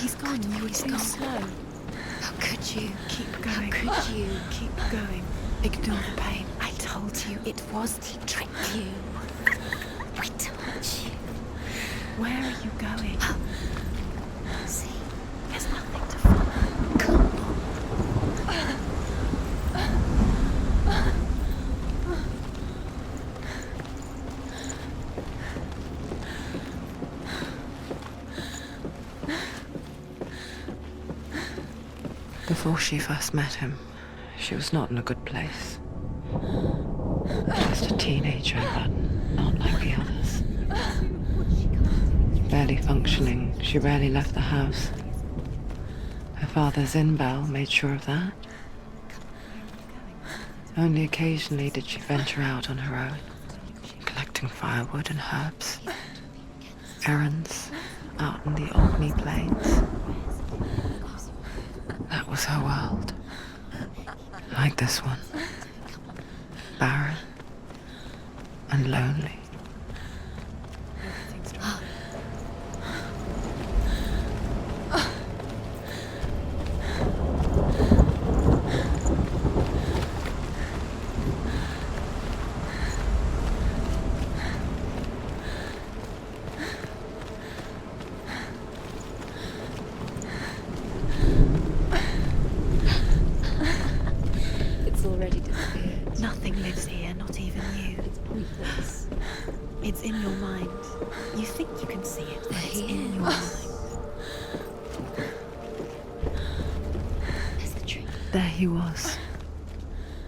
He's gone. You were too slow. How could you? Keep going. How could you? Keep going. Ignore the pain. I told you it was to trick you. I told you. Where are you going? See? There's nothing to follow. Come on. Before she first met him, she was not in a good place. Just a teenager, but not like the others. Barely functioning, she rarely left the house. Her father's in-bell made sure of that. Only occasionally did she venture out on her own, collecting firewood and herbs. Errands out in the Orkney Plains. That was her world. Like this one. Barren and lonely. Nothing lives here, not even you. It's pointless. It's in your mind. You think you can see it, but it's in your mind. There's the tree. There he was,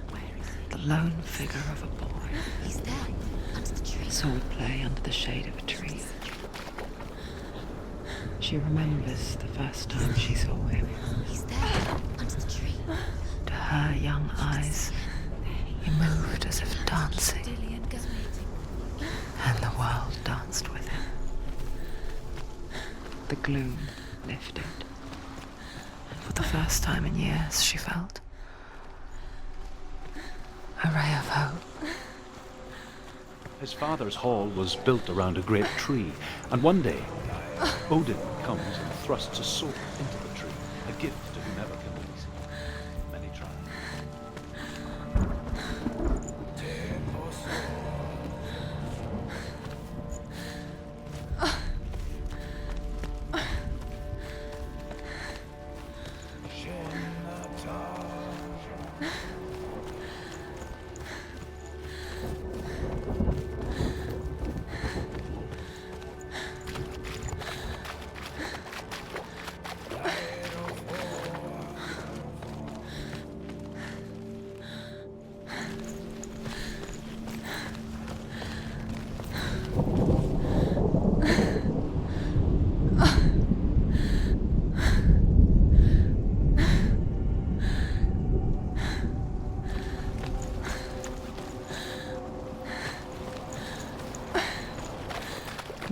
Where is it? the lone figure of a boy. He's there, under the tree. Swordplay under the shade of a tree. She remembers the first time she saw him. He's there, under the tree. To her young eyes, he moved as if dancing, and the world danced with him. The gloom lifted, and for the first time in years, she felt a ray of hope. His father's hall was built around a great tree, and one day, Odin comes and thrusts a sword into the tree, a gift to whomever can release it. Many try.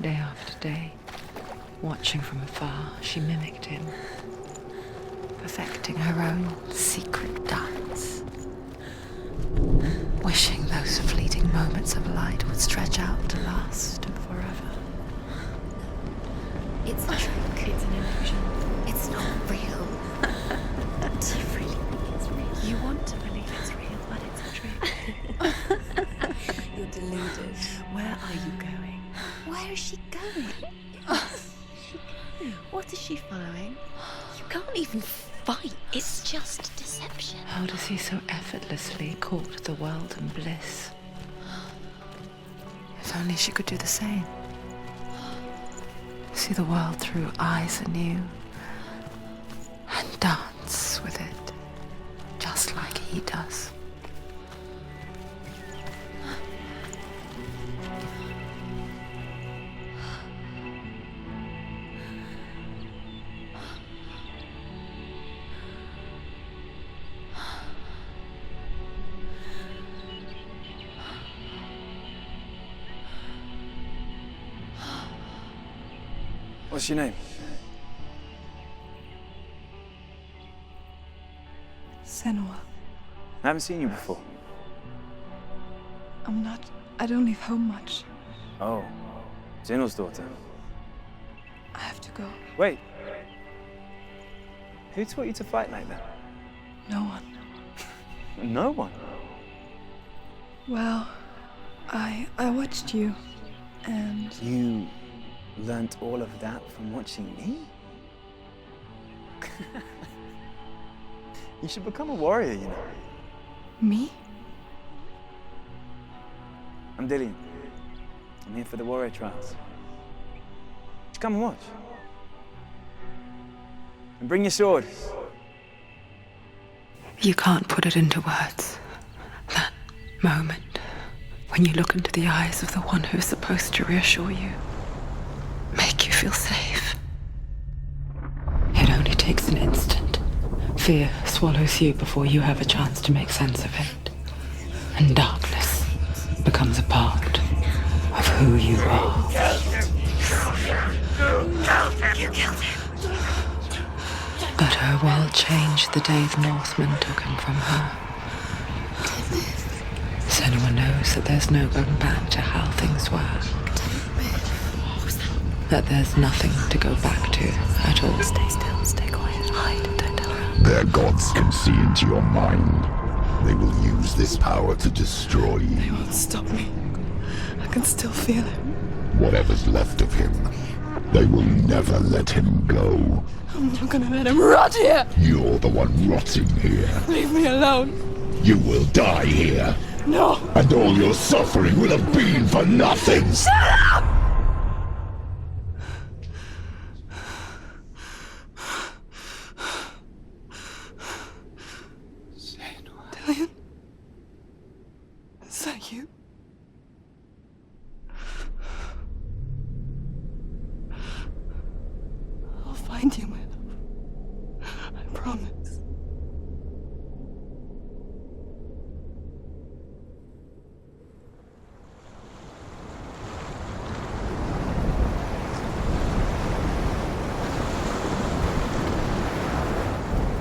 Day after day, watching from afar, she mimicked him, perfecting her own secret dance, wishing those fleeting moments of light would stretch out to last forever. It's a trick. It's an illusion. It's not real. Do you really think it's real? You want to believe it's real, but it's a trick. You're deluded. Where are you going? Where is she going? What is she following? You can't even fight. It's just deception. How does he so effortlessly court the world and bliss? If only she could do the same. See the world through eyes anew and dance with it, just like he does. What's your name? Senua. I haven't seen you before. I don't leave home much. Oh, Zenua's daughter. I have to go. Wait, Who taught you to fight like that? No one. No one. Well, I watched you, and You learnt all of that from watching me? You should become a warrior, you know. me? I'm Dillian. I'm here for the warrior trials. Just come and watch. And bring your sword. You can't put it into words. That moment when you look into the eyes of the one who is supposed to reassure you, make you feel safe. It only takes an instant. Fear swallows you before you have a chance to make sense of it. And darkness becomes a part of who you are. You killed him. But her world changed the day the Northmen took him from her. Senua knows that there's no going back to how things were. That there's nothing to go back to at all. Stay still, stay quiet, hide, don't tell her. Their gods can see into your mind. They will use this power to destroy They you. won't stop me. I can still feel it. Whatever's left of him, they will never let him go. I'm not gonna let him rot here! You're the one rotting here. Leave me alone! You will die here. No! And all your suffering will have been for nothing. Dillian? Is that you? I'll find you, my love. I promise.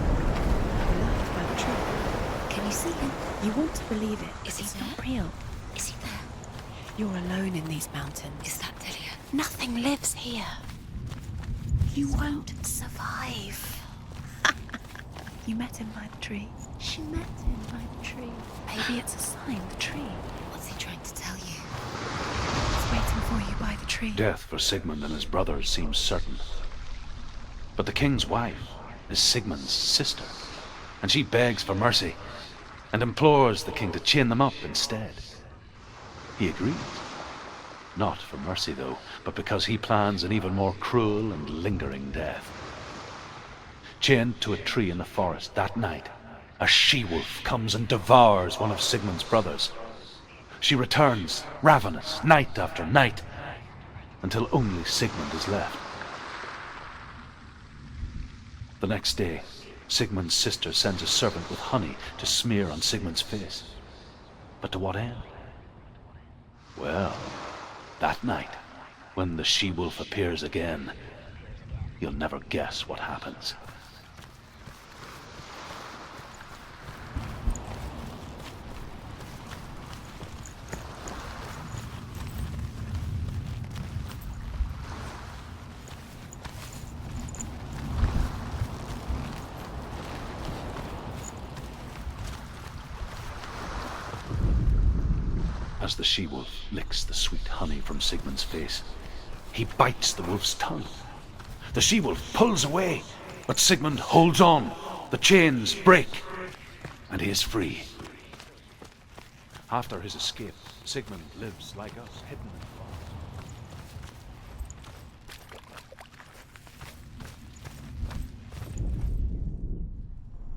Beloved by the truth. Can you see him? You want to believe it. Is he He's there? not real. Is he there? You're alone in these mountains. Is that Dillian? Nothing lives here. You won't. Survive. You met him by the tree. She met him by the tree. Maybe it's a sign, the tree. What's he trying to tell you? It's waiting for you by the tree. Death for Sigmund and his brothers seems certain. But the king's wife is Sigmund's sister, and she begs for mercy and implores the king to chain them up instead. He agrees. Not for mercy, though, but because he plans an even more cruel and lingering death. Chained to a tree in the forest that night, a she-wolf comes and devours one of Sigmund's brothers. She returns, ravenous, night after night, until only Sigmund is left. The next day, Sigmund's sister sends a servant with honey to smear on Sigmund's face. But to what end? Well, that night, when the she-wolf appears again, you'll never guess what happens. As the she-wolf licks the sweet honey from Sigmund's face, he bites the wolf's tongue. The she-wolf pulls away, but Sigmund holds on. The chains break, and he is free. After his escape, Sigmund lives like us, hidden in the forest.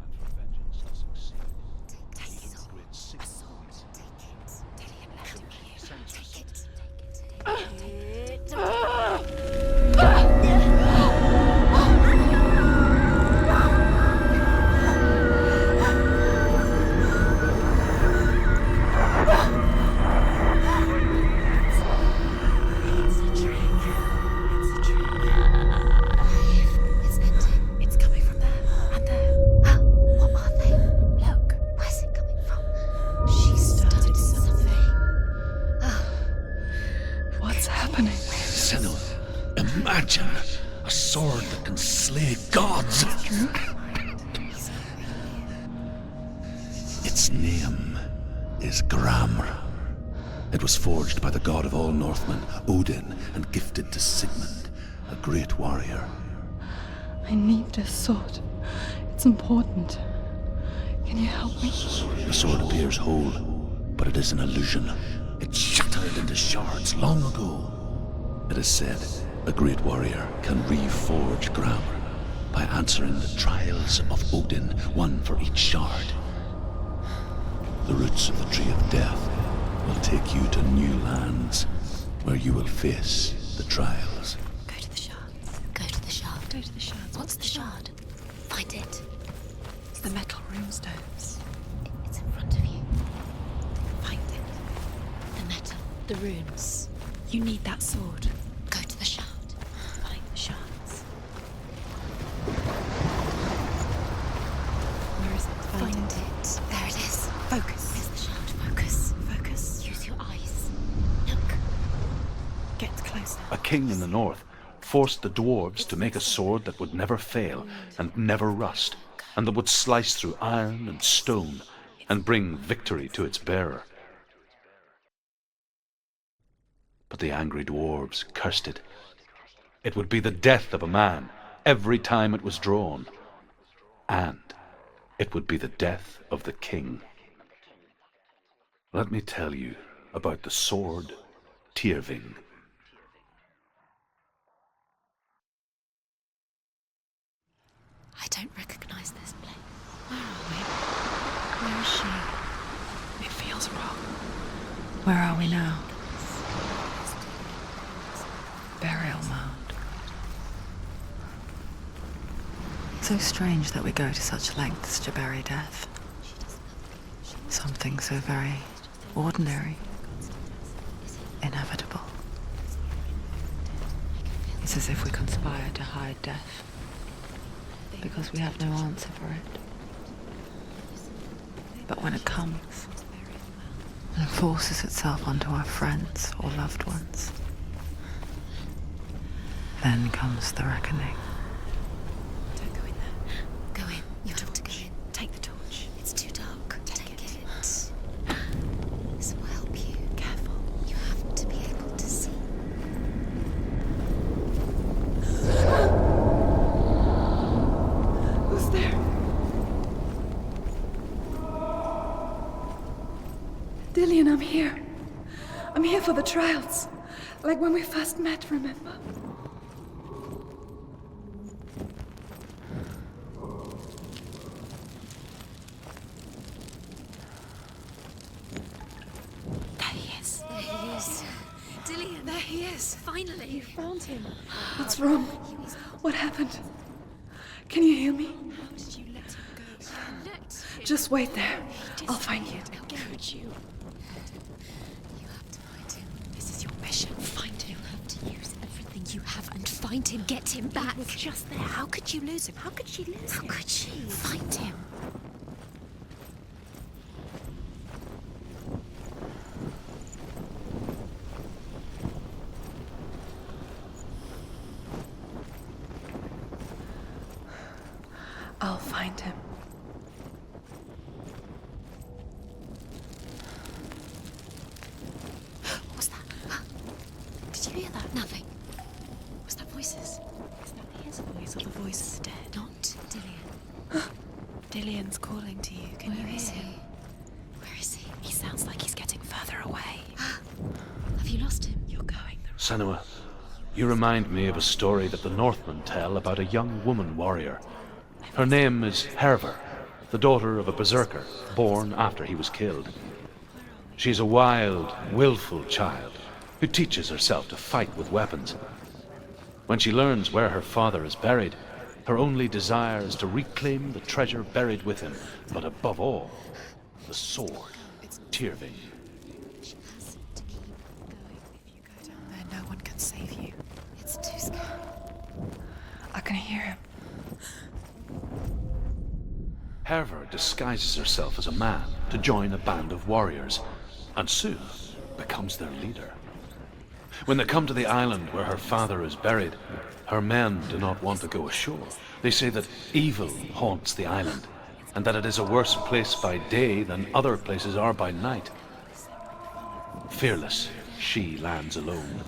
And for vengeance to succeed, Take even it. great Sigmund Take it. Dillian left him here. sends us Take it. Take it. Take it. It's ending. It's coming from there and there. Oh, what are they? Look, where's it coming from? She started something. What's happening? Senua, imagine a sword that can slay gods. Its name is Gramr. It was forged by the god of all Northmen, Odin, and gifted to Sigmund, a great warrior. I need this sword. It's important. Can you help me? The sword appears whole, but it is an illusion. It shattered into shards long ago. It is said a great warrior can reforge Gramr by answering the trials of Odin, one for each shard. The roots of the Tree of Death will take you to new lands, where you will face the trials. Go to the shards. Go to the shard. Go to the shards. What's the shard? Find it. It's the metal runestones. It's in front of you. Find it. The metal. The runes. You need that sword. Go to the shard. Find the shards. Where is it? Find it. There it is. Focus. Where's the shard? Focus. Focus. Use your eyes. Look. Get closer. A king in the north forced the dwarves to make a sword that would never fail and never rust, and that would slice through iron and stone and bring victory to its bearer. But the angry dwarves cursed it. It would be the death of a man every time it was drawn, and it would be the death of the king. Let me tell you about the sword Tyrving. I don't recognize this place. Where are we? Where is she? It feels wrong. Where are we now? Burial mound. So strange that we go to such lengths to bury death. Something so very ordinary, inevitable. It's as if we conspire to hide death, because we have no answer for it. But when it comes and forces itself onto our friends or loved ones, then comes the reckoning. Don't go in there. Go in. You have to go in. Take the torch. It's too dark. Take it. This will help you. Careful. You have to be able to see. Who's there? Dillian, I'm here. I'm here for the trials. Like when we first met, remember? There he is. There he is. Dillian. There he is. Finally. Found him. What's wrong? What happened? Can you hear me? How did you let him go? Just wait there. I'll find you. Could you? You have to find him. This is your mission. Find him. You have to use everything you have and find him. Get him back. He was just there. How could you lose him? How could she lose How him? could she? Find him. I'll find him. What was that? Did you hear that? Nothing. Was that voices? Is that his voice or the voice of the dead? Not Dillian. Dillian's calling to you. Can you Where hear is him? he? Where is he? He sounds like he's getting further away. Have you lost him? You're going the Senua, you remind me of a story that the Northmen tell about a young woman warrior. Her name is Hervor, the daughter of a berserker, born after he was killed. She's a wild, willful child who teaches herself to fight with weapons. When she learns where her father is buried, her only desire is to reclaim the treasure buried with him, but above all, the sword, Tyrving. She has to keep going. If you go down there, no one can save you. It's too scary. I can hear him. Hervor disguises herself as a man to join a band of warriors, and soon becomes their leader. When they come to the island where her father is buried, her men do not want to go ashore. They say that evil haunts the island, and that it is a worse place by day than other places are by night. Fearless, she lands alone.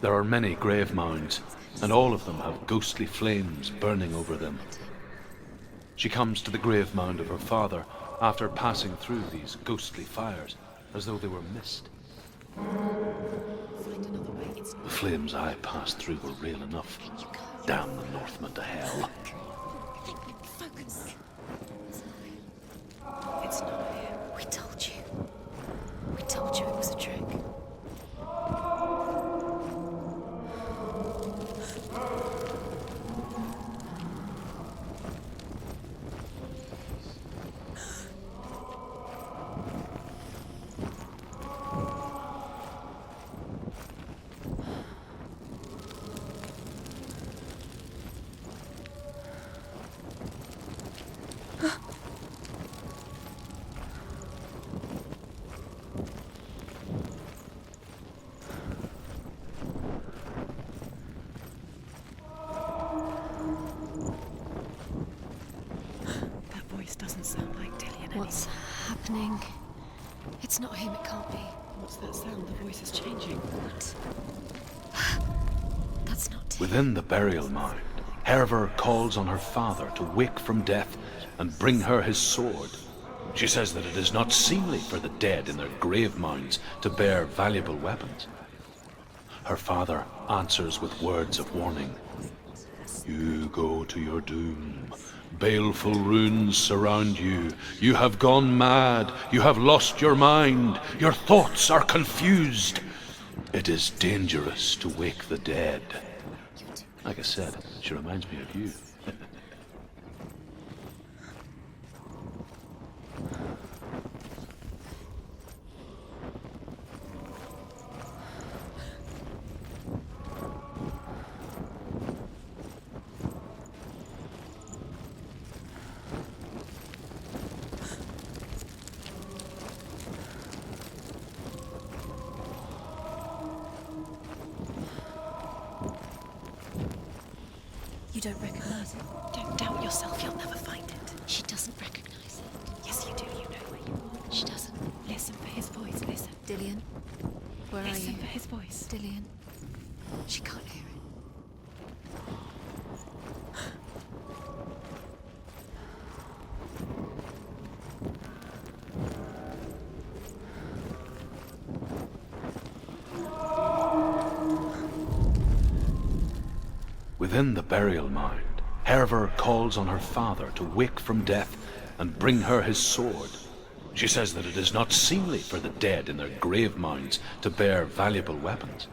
There are many grave mounds, and all of them have ghostly flames burning over them. She comes to the grave mound of her father after passing through these ghostly fires, as though they were mist. The flames I passed through were real enough. Damn the Northmen to hell. Focus. It's not here. We told you. We told you it was a trick. Doesn't sound like Dillian anymore. What's happening? It's not him, it can't be. What's that sound? The voice is changing. What? That's not him. Within the burial mound, Hervor calls on her father to wake from death and bring her his sword. She says that it is not seemly for the dead in their grave mounds to bear valuable weapons. Her father answers with words of warning. You go to your doom. Baleful runes surround you. You have gone mad. You have lost your mind. Your thoughts are confused. It is dangerous to wake the dead. Like I said, she reminds me of you. You don't recognize it? Don't doubt yourself, you'll never find it. She doesn't recognize it. Yes, you do, you know where you are. She doesn't. Listen for his voice, listen. Dillian, where are Listen you? for his voice. Dillian, she can't hear it. Within the burial mound, Hervor calls on her father to wake from death and bring her his sword. She says that it is not seemly for the dead in their grave mounds to bear valuable weapons.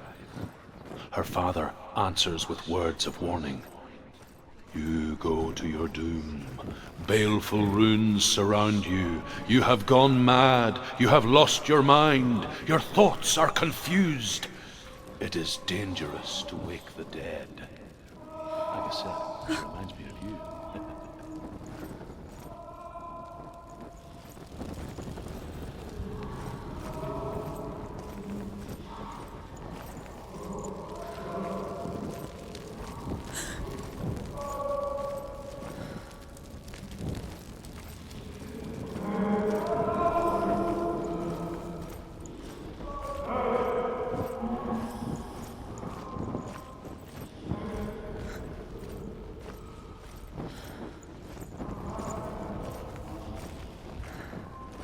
Her father answers with words of warning. You go to your doom. Baleful runes surround you. You have gone mad. You have lost your mind. Your thoughts are confused. It is dangerous to wake the dead. Like I said, she reminds me of you.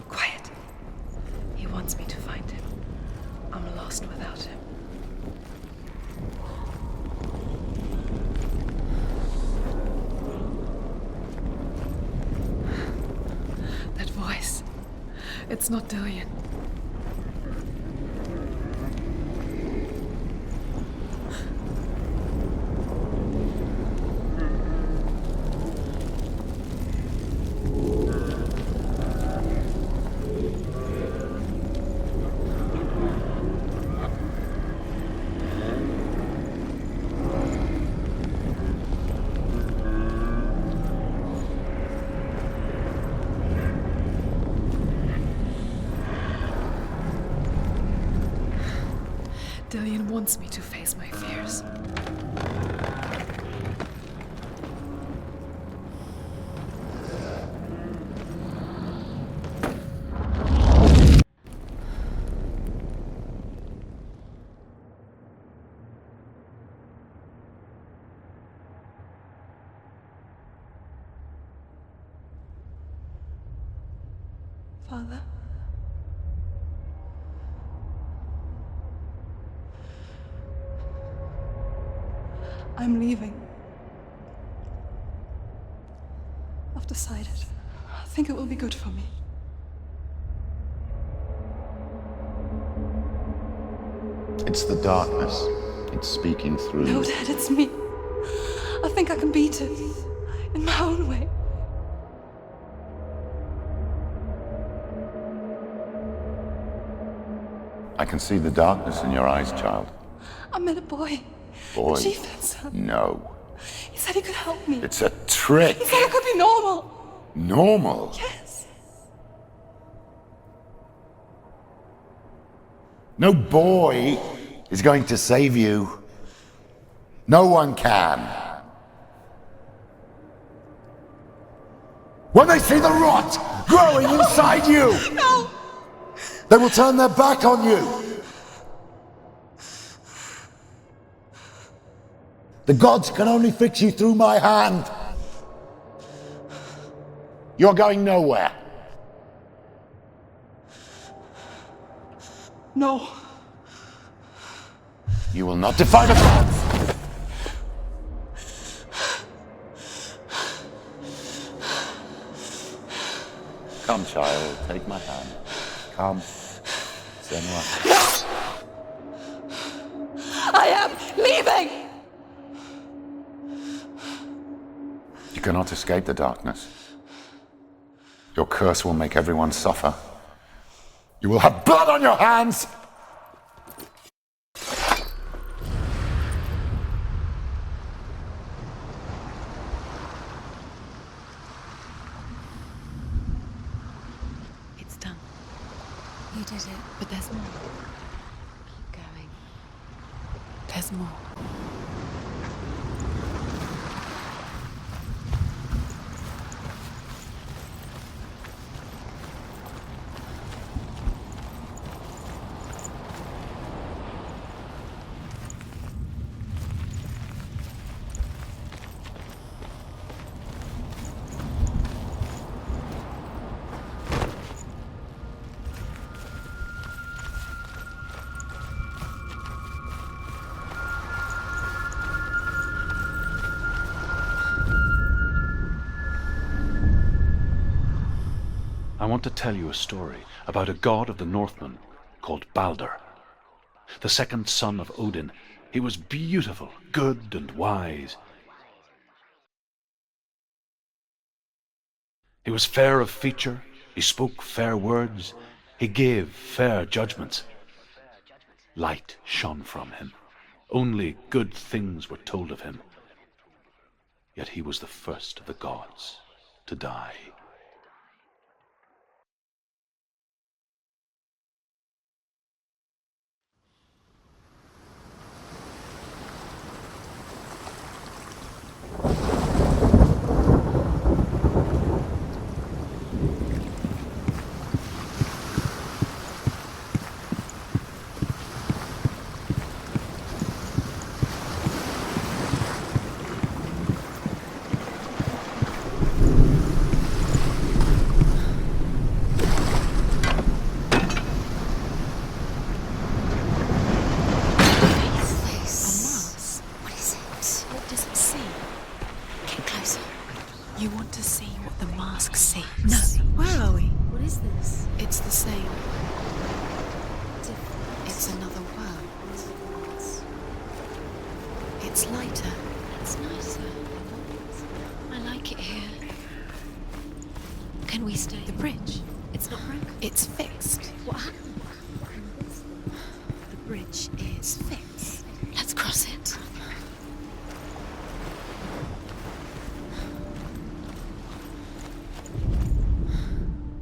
Quiet. He wants me to find him. I'm lost without him. That voice. It's not Dillian. Dillian wants me to face my fears. Father. I'm leaving. I've decided. I think it will be good for me. It's the darkness. It's speaking through No, you. Dad, it's me. I think I can beat it. In my own way. I can see the darkness in your eyes, child. I met a boy. Boy. The chieftain's son. No. He said he could help me. It's a trick. He said I could be normal. Normal. Yes. No boy is going to save you. No one can. When they see the rot growing inside you, No! they will turn their back on you. The gods can only fix you through my hand. You're going nowhere. No. You will not defy the gods. Come, child, take my hand. Come. Senua. I am leaving! You cannot escape the darkness. Your curse will make everyone suffer. You will have blood on your hands! It's done. You did it. But there's more. Keep going. There's more. I want to tell you a story about a god of the Northmen called Balder. The second son of Odin. He was beautiful, good, and wise. He was fair of feature, he spoke fair words, he gave fair judgments. Light shone from him. Only good things were told of him. Yet he was the first of the gods to die.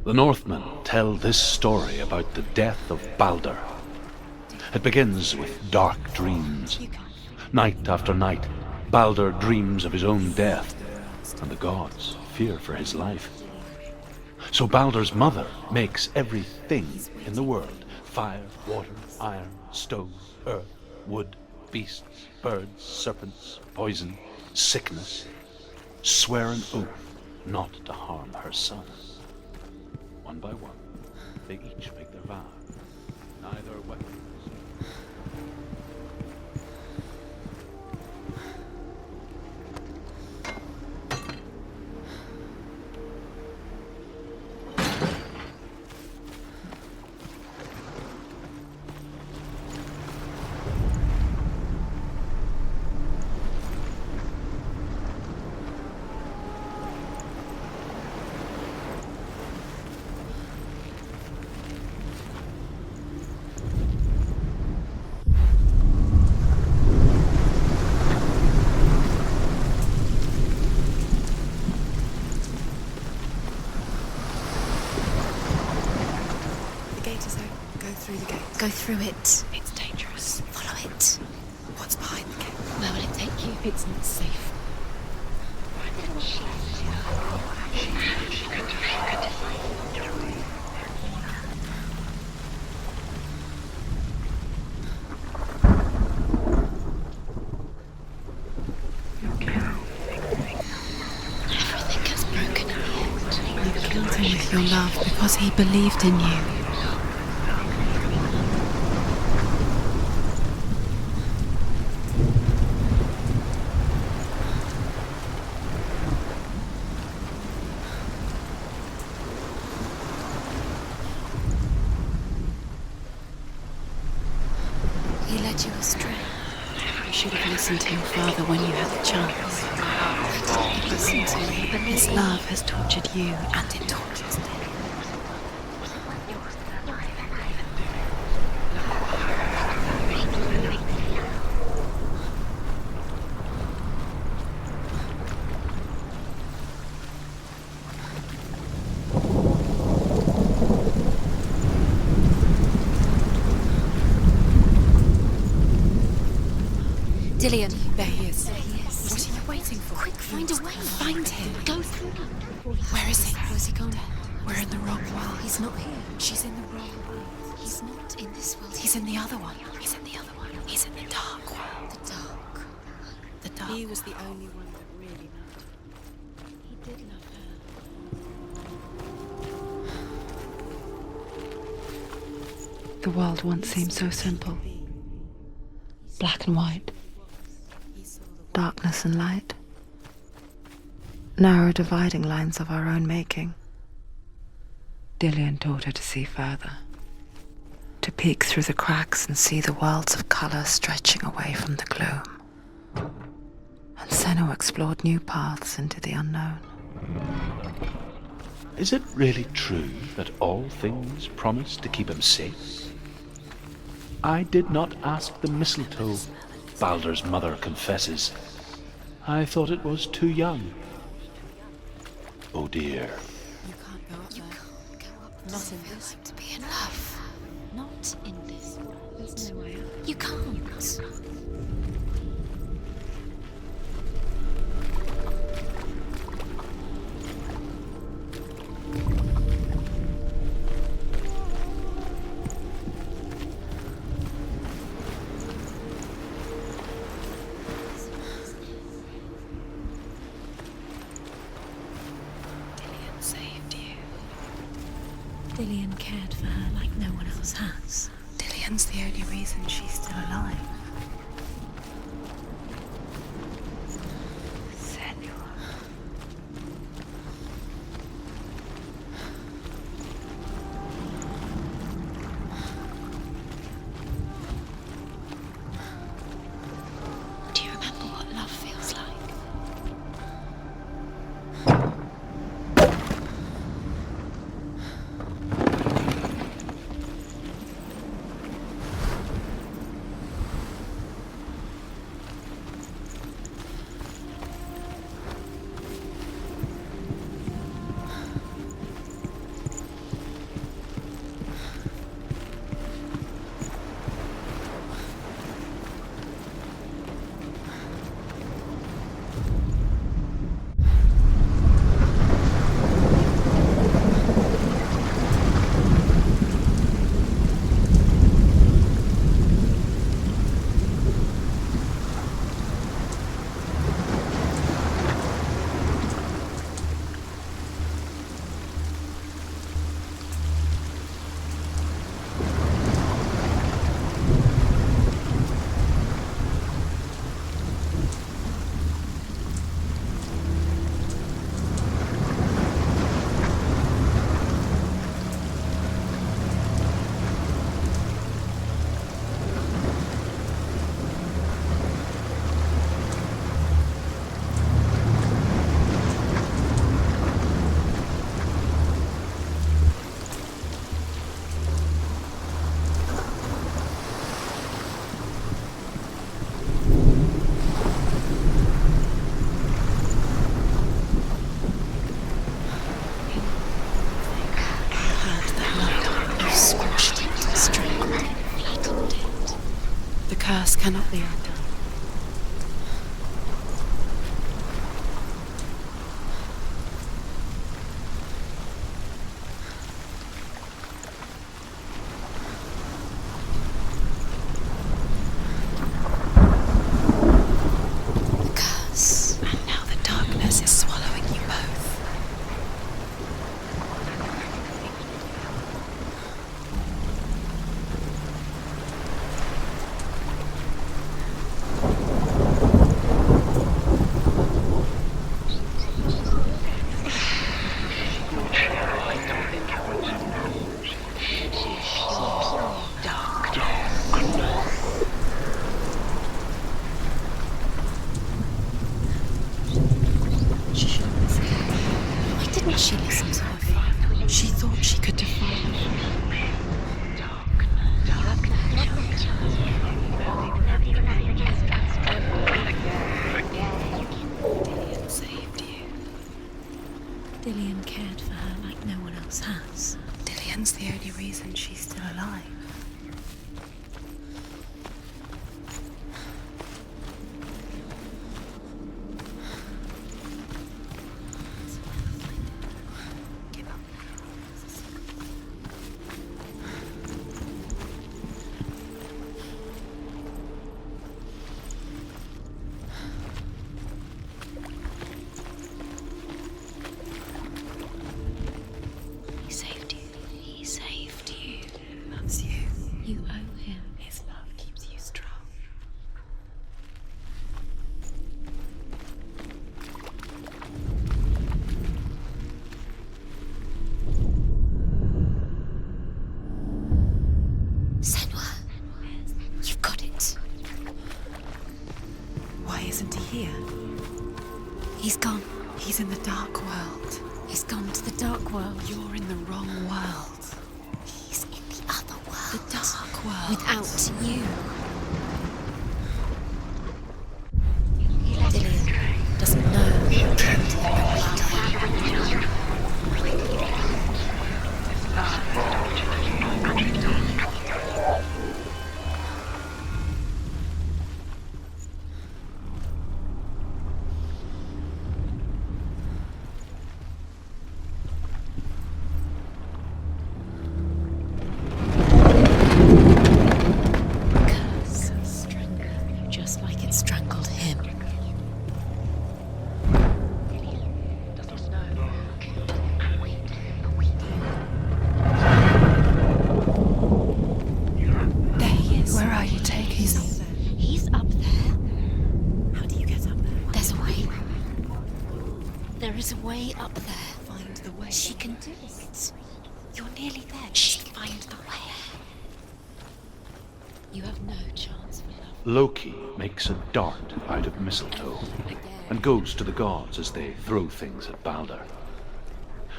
The Northmen tell this story about the death of Balder. It begins with dark dreams. Night after night, Balder dreams of his own death, and the gods fear for his life. So Balder's mother makes everything in the world: fire, water, iron, stone, earth, wood, beasts, birds, serpents, poison, sickness, swear an oath not to harm her son. One by one, They each make their vow. Neither weapons. Go through it. It's dangerous. Follow it. What's behind the gate? Where will it take you? It's not safe. Everything gets broken in the end. You killed him with your love because he believed in you. He led you astray. You should have listened to your father when you had the chance. I didn't listen to him, but His love has tortured you, and it tortures them. Dillian. There he is. There he is. What are you waiting for? Quick, find a way. Find him. Go through. Where is he? Where's he gone? We're in the wrong world. He's not here. She's in the wrong world. He's not in this world. He's in the other one. He's in the other one. He's in the dark world. the dark. The dark. He was the only one that really mattered. He did love her. The world once seemed so simple. Black and white. Darkness and light. Narrow dividing lines of our own making. Dillian taught her to see further. To peek through the cracks and see the worlds of colour stretching away from the gloom. And Senua explored new paths into the unknown. Is it really true that all things promise to keep him safe? I did not ask the mistletoe, Baldur's mother confesses. I thought it was too young. Oh dear. You can't go up You there. can't go up Not there. in this. To be in love. Not in this world. There's no way out. You can't. Dillian saved you. Dillian cared for her like no one else has. Dillian's the only reason she's still alive. Senua. Do you remember what love feels like? cannot be undone. The curse. And now the darkness is swallowing you both. Why didn't she listen to her father? She thought she could defy him. Dillian saved you. Dillian cared for her like no one else has. Dillian's the only reason she's still alive. He saved you. He saved you. He loves you. You owe him. His love keeps you strong. Senua, you've got it. Why isn't he here? He's gone. He's in the dark world. He's gone to the dark world. You're in the wrong world. He's in the other world. The dark world. Without you. Dillian doesn't know you killed him. Curse strangled you just like it strangled him. There he is. Where are you taking me? He's up there. How do you get up there? There's a way. There is a way up there. Find the way. She can do it. You're nearly there. She can find the way. You have no chance for love. Loki makes a dart out of mistletoe and goes to the gods as they throw things at Balder.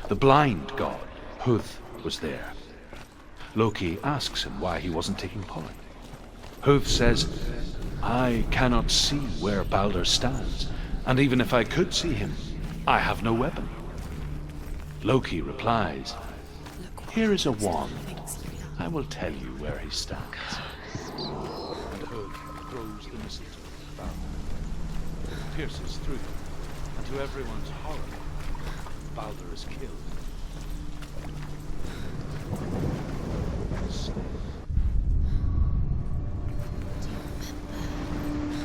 The blind god, Huth, was there. Loki asks him why he wasn't taking part. Huth says, I cannot see where Balder stands, and even if I could see him, I have no weapon. Loki replies, here is a wand. I will tell you where he stands. And Huth throws the mistletoe at Balder. It pierces through them, and to everyone's horror, Balder is killed.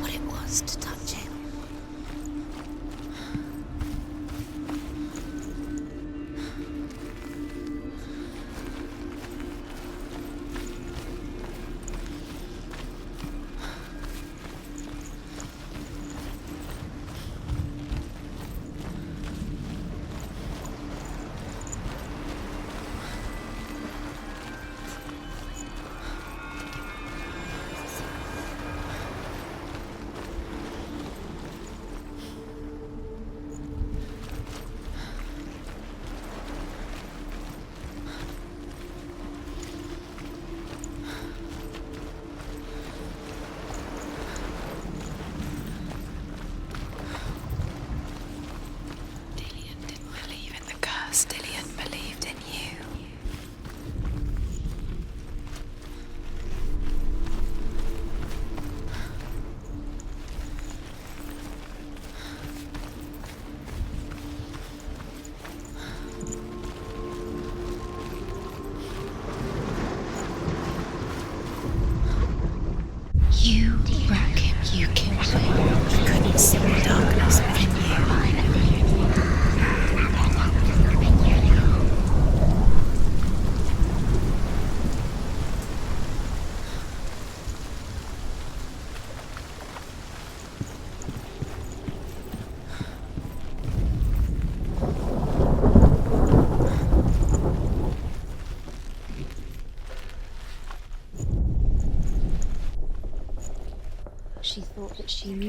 What it was to touch him.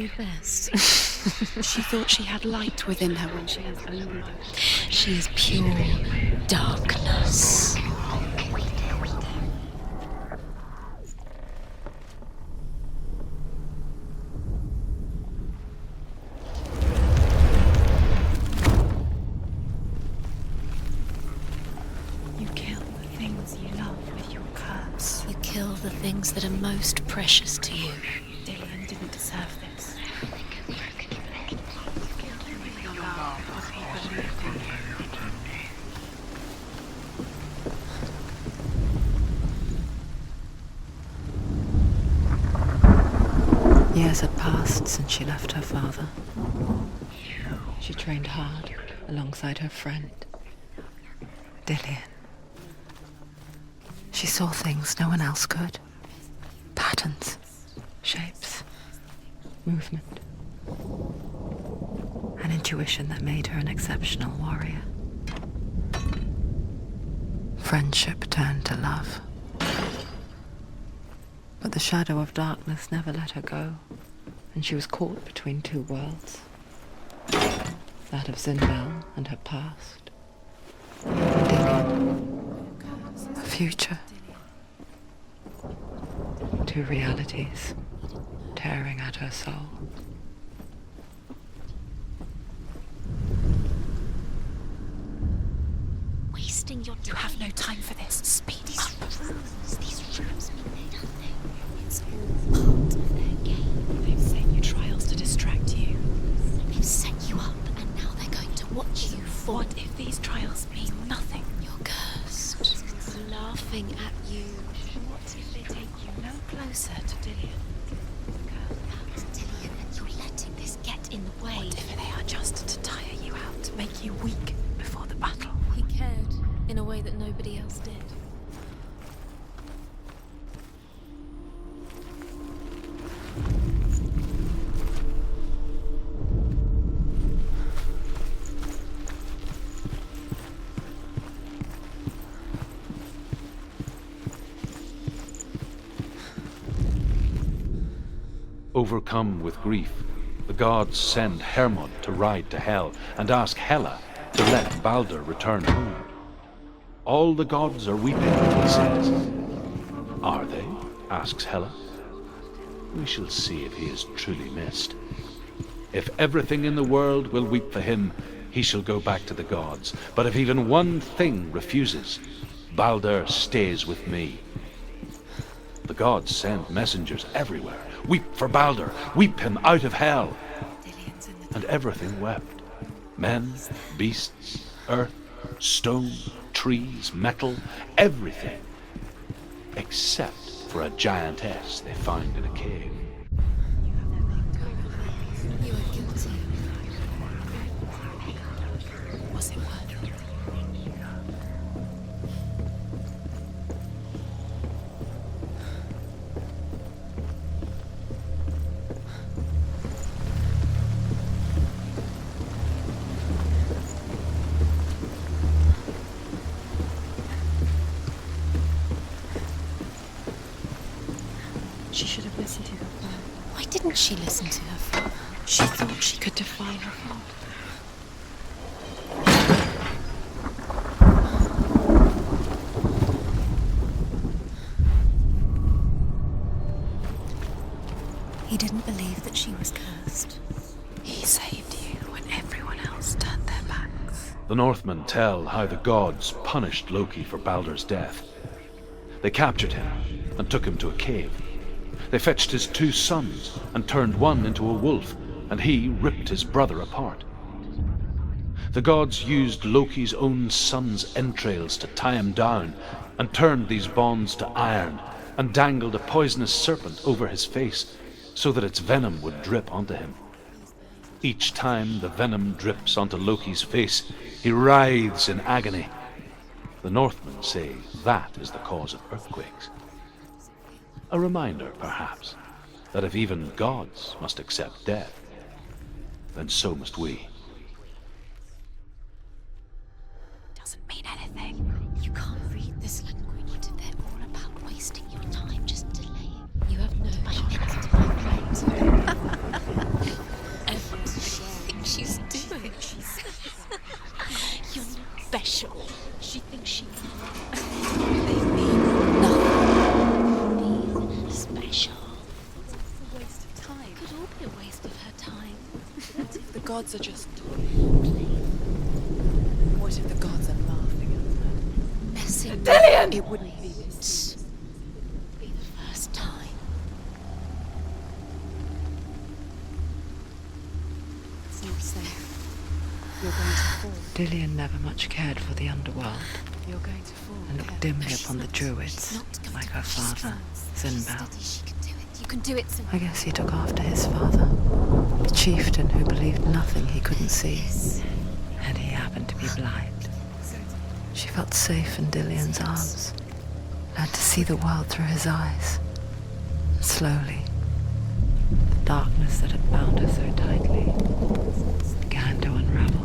knew best. She thought she had light within her when she has only light. She is pure darkness. You kill the things you love with your curse. You kill the things that are most precious to you. Dillian didn't deserve this. Years had passed since she left her father. She trained hard alongside her friend, Dillian. She saw things no one else could. Patterns, shapes, movement. An intuition that made her an exceptional warrior. Friendship turned to love. But the shadow of darkness never let her go, and she was caught between two worlds. That of Zindel and her past. Dillian, her future. Two realities tearing at her soul. Wasting your time. You have no time for this. Speed up. These rules mean nothing. It's all part of their game. They've sent you trials to distract you. They've set you up, and now they're going to watch you fall. What if these trials mean nothing? You're cursed. Laughing at you. What if they take you no closer to Dillian? Dillian, and you're letting this get in the way. What if they are just to tire you out, to make you weak before the battle? He cared in a way that nobody else did. Overcome with grief, the gods send Hermod to ride to Hell and ask Hela to let Baldur return home. All the gods are weeping, he says. Are they? Asks Hela. We shall see if he is truly missed. If everything in the world will weep for him, he shall go back to the gods. But if even one thing refuses, Baldur stays with me. The gods send messengers everywhere. Weep for Baldur, weep him out of Hell. And everything wept. Men, beasts, earth, stone, trees, metal, everything. Except for a giantess they find in a cave. You are guilty. Was it worth it? She should have listened to her father. Why didn't she listen to her father? She thought she could defy her father. He didn't believe that she was cursed. He saved you when everyone else turned their backs. The Northmen tell how the gods punished Loki for Baldur's death. They captured him and took him to a cave. They fetched his two sons and turned one into a wolf, and he ripped his brother apart. The gods used Loki's own son's entrails to tie him down and turned these bonds to iron and dangled a poisonous serpent over his face so that its venom would drip onto him. Each time the venom drips onto Loki's face, he writhes in agony. The Northmen say that is the cause of earthquakes. A reminder, perhaps, that if even gods must accept death, then so must we. Doesn't mean anything. You can't read this language. What if they're all about wasting your time, just delaying? You have no right. special. She thinks she... They mean nothing. Be special. It's a waste of time. Could all be a waste of her time. What if the gods are just What if the gods are laughing at her? Messing. Dillion! It wouldn't be this. Be the first time. It's not safe. You're going to fall. Dillion never much cared for the underworld You're going to fall. and looked Kev. dimly upon the druids, like her father, Sinbad. She can do it. You can do it, Sin. I guess he took after his father, the chieftain who believed nothing he couldn't see, and he happened to be blind. She felt safe in Dillion's arms, learned to see the world through his eyes. And slowly, the darkness that had bound her so tightly began to unravel.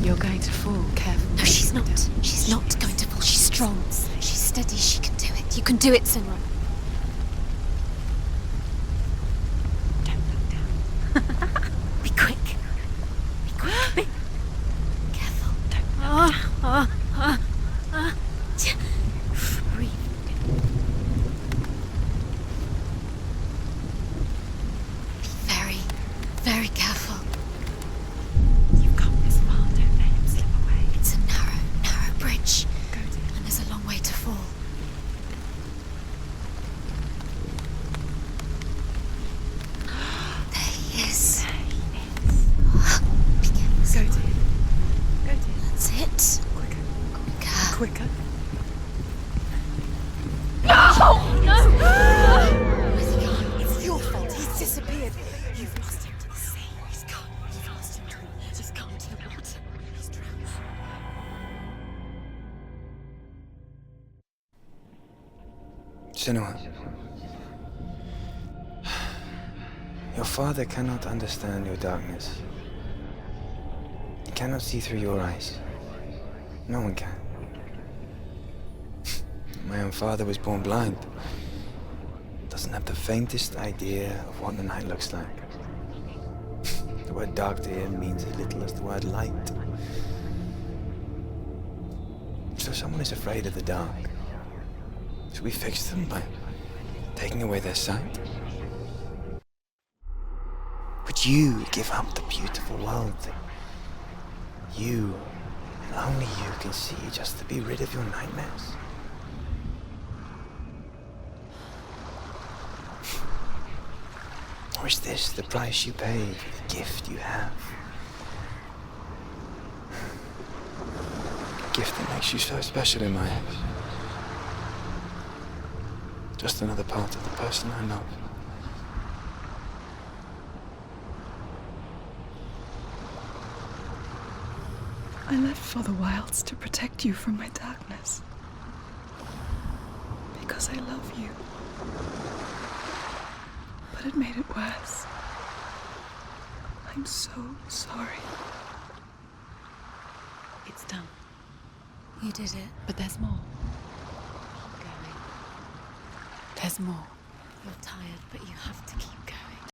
You're going to fall, Kev. No, she's not. She's not going to fall. She's strong. She's steady. She can do it. You can do it, Sinra. Don't look down. Be quick. Be quick. Be careful. Don't Breathe. Be very, very careful. You've come this far. Don't let him slip away. It's a narrow, narrow bridge. Go to And there's a long way to fall. There he is. Be careful. Go to him. Go to him. That's it. Quicker. Quicker. Quicker. Where's he gone? It's your fault. He's disappeared. You've lost him to the sea. He's gone. You've lost him to the water. He's gone to the water. He's drowned. Senua. Your father cannot understand your darkness. He cannot see through your eyes. No one can. My own father was born blind. Doesn't have the faintest idea of what the night looks like. The word dark to him means as little as the word light. So someone is afraid of the dark. Should we fix them by taking away their sight? Would you give up the beautiful world that you, and only you, can see just to be rid of your nightmares? Or is this the price you pay for the gift you have? A gift that makes you so special in my eyes. Just another part of the person I love. I left for the wilds to protect you from my darkness. Because I love you. But it made it worse. I'm so sorry. It's done. You did it. But there's more. Keep going. There's more. You're tired, but you have to keep going.